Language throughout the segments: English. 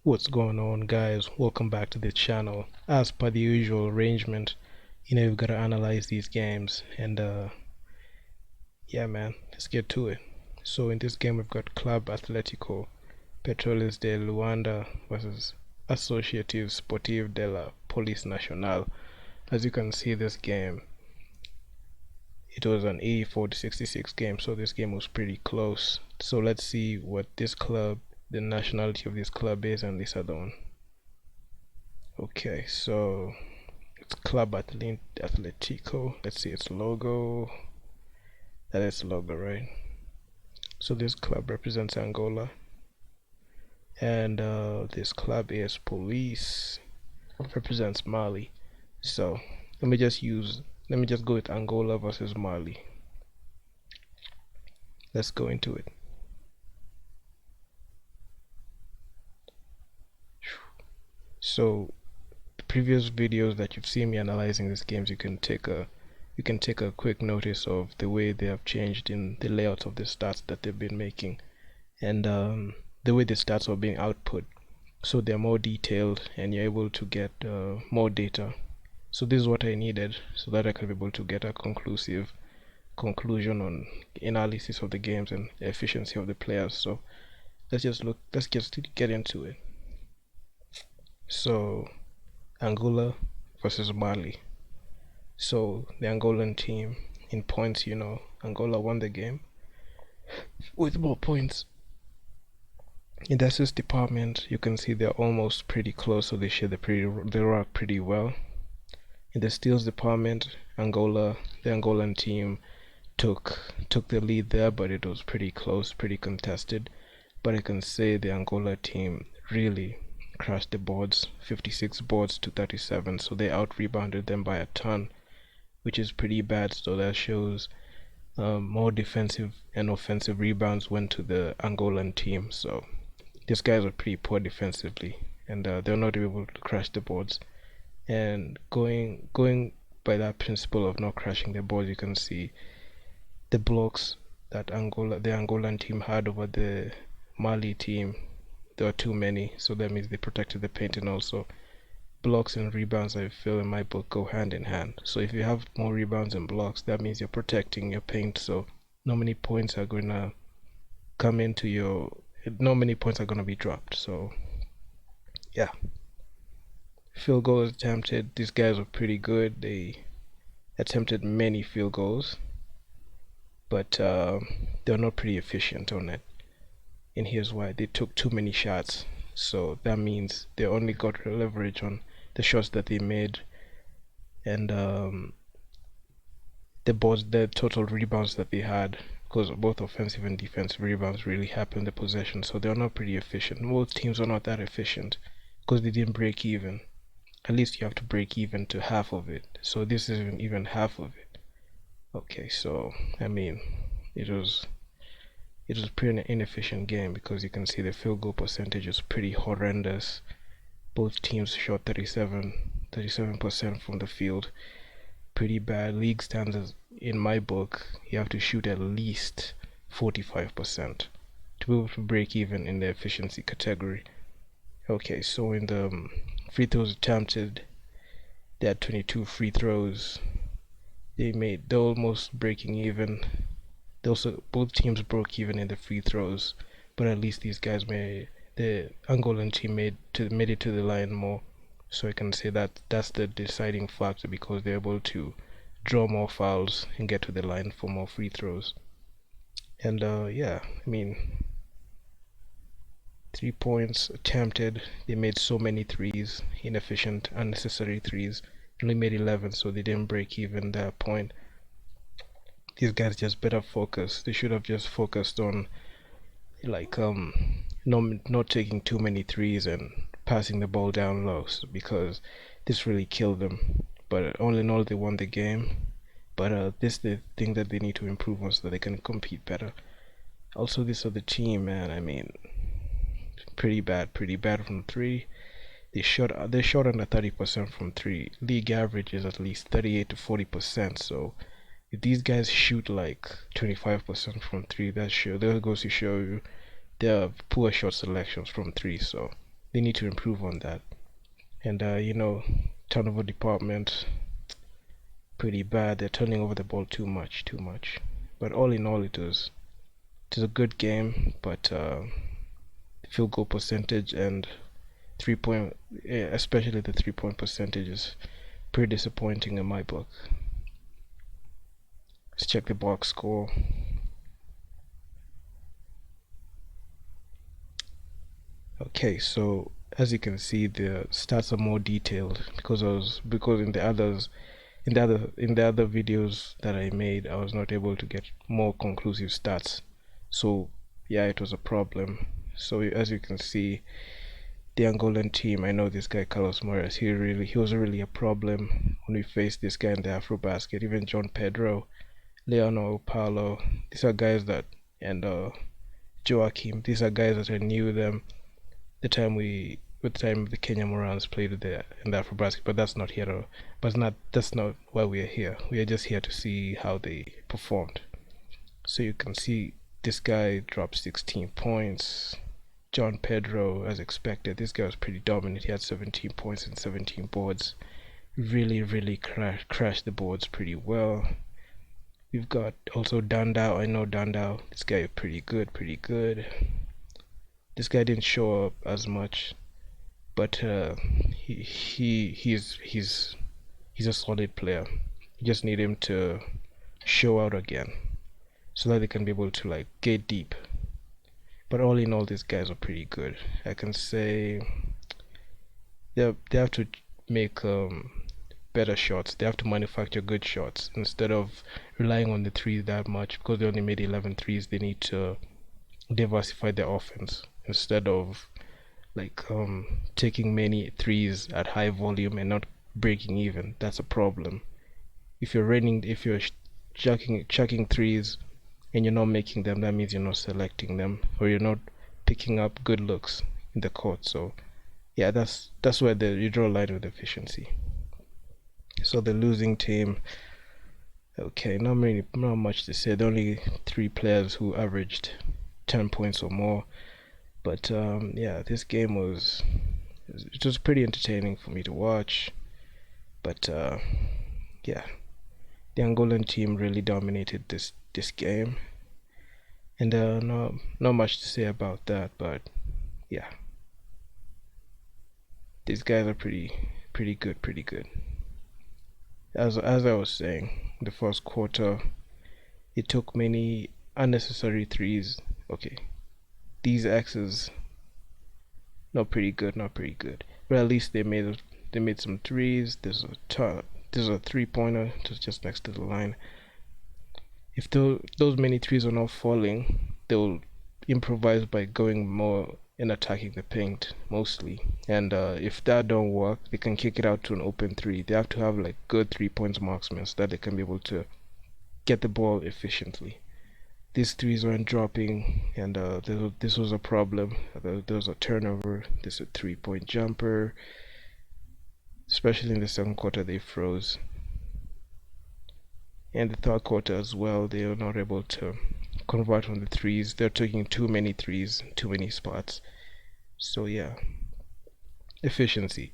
What's going on, guys? Welcome back to the channel. As per the usual arrangement, we've got to analyze these games, and yeah, man, let's get to it. So in this game we've got Club Athletico Petroleos de Luanda versus Associative Sportive de la Police Nationale. As you can see, this game, it was an 84-66 game, so this game was pretty close. So let's see what this club, the nationality of this club is, and this other one. Okay, so it's Club Atletico. Let's see its logo. That is the logo, right? So this club represents Angola, and this club is Police, represents Mali. So let me just go with Angola versus Mali. Let's go into it. So the previous videos that you've seen me analyzing these games, you can take a quick notice of the way they have changed in the layout of the stats that they've been making, and the way the stats are being output, so they're more detailed and you're able to get more data. So this is what I needed so that I could be able to get a conclusive conclusion on analysis of the games and the efficiency of the players. So let's just get into it. So Angola versus Mali. So the Angolan team, in points, Angola won the game with more points. In the assist department, you can see they're almost pretty close, so they share the rock pretty well. In the steals department, the Angolan team took the lead there, but it was pretty close, pretty contested. But I can say the Angola team really crashed the boards, 56 boards to 37, so they out rebounded them by a ton, which is pretty bad. So that shows more defensive and offensive rebounds went to the Angolan team. So these guys are pretty poor defensively, and they're not able to crash the boards. And going by that principle of not crashing the boards, you can see the blocks that the Angolan team had over the Mali team. There were too many, so that means they protected the paint, and also blocks and rebounds, I feel in my book, go hand in hand. So if you have more rebounds and blocks, that means you're protecting your paint, so not many points are gonna come into your not many points are gonna be dropped. So yeah, field goals attempted, these guys were pretty good. They attempted many field goals, but they're not pretty efficient on it. And here's why: they took too many shots, so that means they only got leverage on the shots that they made, and the total rebounds that they had, because both offensive and defensive rebounds really happened in the possession, so they're not pretty efficient. Most teams are not that efficient because they didn't break even. At least you have to break even to half of it, so this isn't even half of it. Okay, so I mean, it was a pretty inefficient game, because you can see the field goal percentage is pretty horrendous. Both teams shot 37% from the field. Pretty bad. League standards, in my book, you have to shoot at least 45% to be able to break even in the efficiency category. Okay, so in the free throws attempted, they had 22 free throws. They're almost breaking even. Both teams broke even in the free throws, but at least these guys the Angolan team made it to the line more. So I can say that that's the deciding factor, because they're able to draw more fouls and get to the line for more free throws. And yeah, I mean, 3 points attempted, they made so many threes, inefficient, unnecessary threes. They only made 11, so they didn't break even that point. These guys just better focus. They should have just focused on, like, not taking too many threes and passing the ball down low, because this really killed them. But all in all, they won the game. But this is the thing that they need to improve on so that they can compete better. Also, this other team, man, I mean, pretty bad from three. They shot under 30% from three. League average is at least 38 to 40%. So if these guys shoot like 25% from three, that goes to show you they have poor shot selections from three. So they need to improve on that. And turnover department pretty bad. They're turning over the ball too much, too much. But all in all, it was a good game. But field goal percentage and 3 point, especially the 3 point percentage, is pretty disappointing in my book. Let's check the box score. Okay, so as you can see, the stats are more detailed because in the other videos that I made, I was not able to get more conclusive stats. So yeah, it was a problem. So as you can see, the Angolan team, I know this guy Carlos Moraes, he was really a problem when we faced this guy in the Afrobasket. Even John Pedro, Leonor Paulo, these are guys that, and Joachim, these are guys that I knew them the time the Kenya Morans played in the Afrobasket, but that's not why we are here. We are just here to see how they performed. So you can see this guy dropped 16 points. John Pedro, as expected, this guy was pretty dominant. He had 17 points and 17 boards. Really crashed the boards pretty well. We've got also Dandao. I know Dandao. This guy is pretty good, pretty good. This guy didn't show up as much, but he's a solid player. You just need him to show out again, so that they can be able to like get deep. But all in all, these guys are pretty good. I can say they have to make better shots. They have to manufacture good shots instead of relying on the threes that much, because they only made 11 threes. They need to diversify their offense instead of like taking many threes at high volume and not breaking even. That's a problem. If you're chucking threes and you're not making them, that means you're not selecting them, or you're not picking up good looks in the court. So yeah, that's where you draw a line with efficiency. So the losing team, okay, not much to say. There are only 3 players who averaged 10 points or more. But yeah, this game was pretty entertaining for me to watch. But yeah, the Angolan team really dominated this game, and not much to say about that. But yeah, these guys are pretty good, pretty good. As I was saying, the first quarter, it took many unnecessary threes. Okay, these X's not pretty good, not pretty good. But at least they made some threes. There's a 3 pointer just next to the line. If those many threes are not falling, they'll improvise by going more and attacking the paint mostly. And if that don't work, they can kick it out to an open three. They have to have like good 3 points marksmen so that they can be able to get the ball efficiently. These threes weren't dropping, and this was a problem. There was a turnover. This a 3 point jumper. Especially in the second quarter, they froze. And the third quarter as well, they were not able to convert on the threes. They're taking too many threes, too many spots. So yeah, efficiency.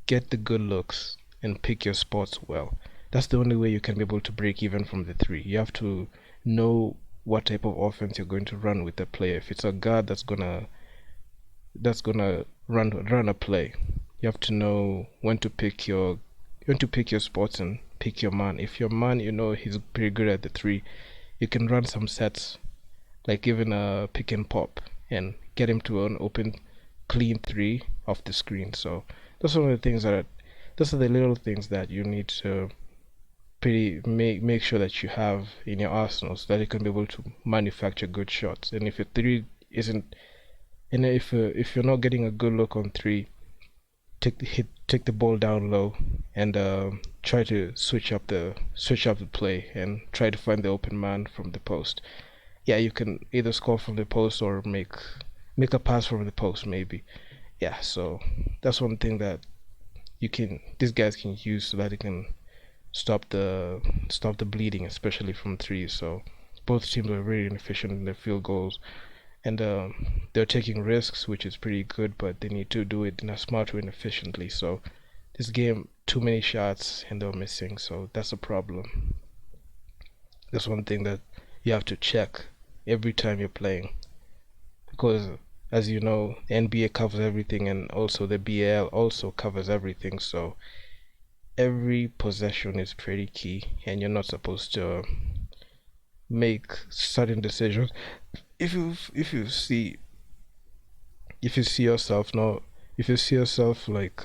Get the good looks and pick your spots well. That's the only way you can be able to break even from the three. You have to know what type of offense you're going to run with the player. If it's a guard that's gonna run a play, you have to know when to pick your spots and pick your man. If your man, he's pretty good at the three, you can run some sets, like even a pick and pop, and get him to an open, clean three off the screen. So those are the little things that you need to pretty make sure that you have in your arsenal, so that you can be able to manufacture good shots. And if your three isn't, and if you're not getting a good look on three, take the ball down low and try to switch up the play and try to find the open man from the post. Yeah, you can either score from the post or make a pass from the post maybe. Yeah, so that's one thing that these guys can use so that they can stop the bleeding, especially from three. So both teams were very inefficient in their field goals, and they're taking risks, which is pretty good, but they need to do it in a smart way and efficiently. So this game, too many shots and they're missing, so that's a problem. That's one thing that you have to check every time you're playing, because as you know, the NBA covers everything and also the BAL also covers everything, so every possession is pretty key and you're not supposed to make sudden decisions. If you see yourself no if you see yourself like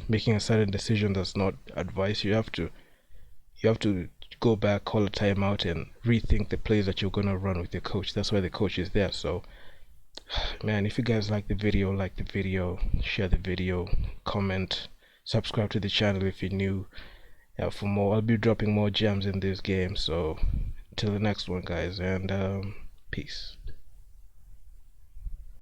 making a sudden decision that's not advice, you have to go back, call a timeout, and rethink the plays that you're gonna run with your coach. That's why the coach is there. So man, if you guys like the video, share the video, comment, subscribe to the channel if you're new. For more, I'll be dropping more gems in this game. So until the next one, guys, and peace.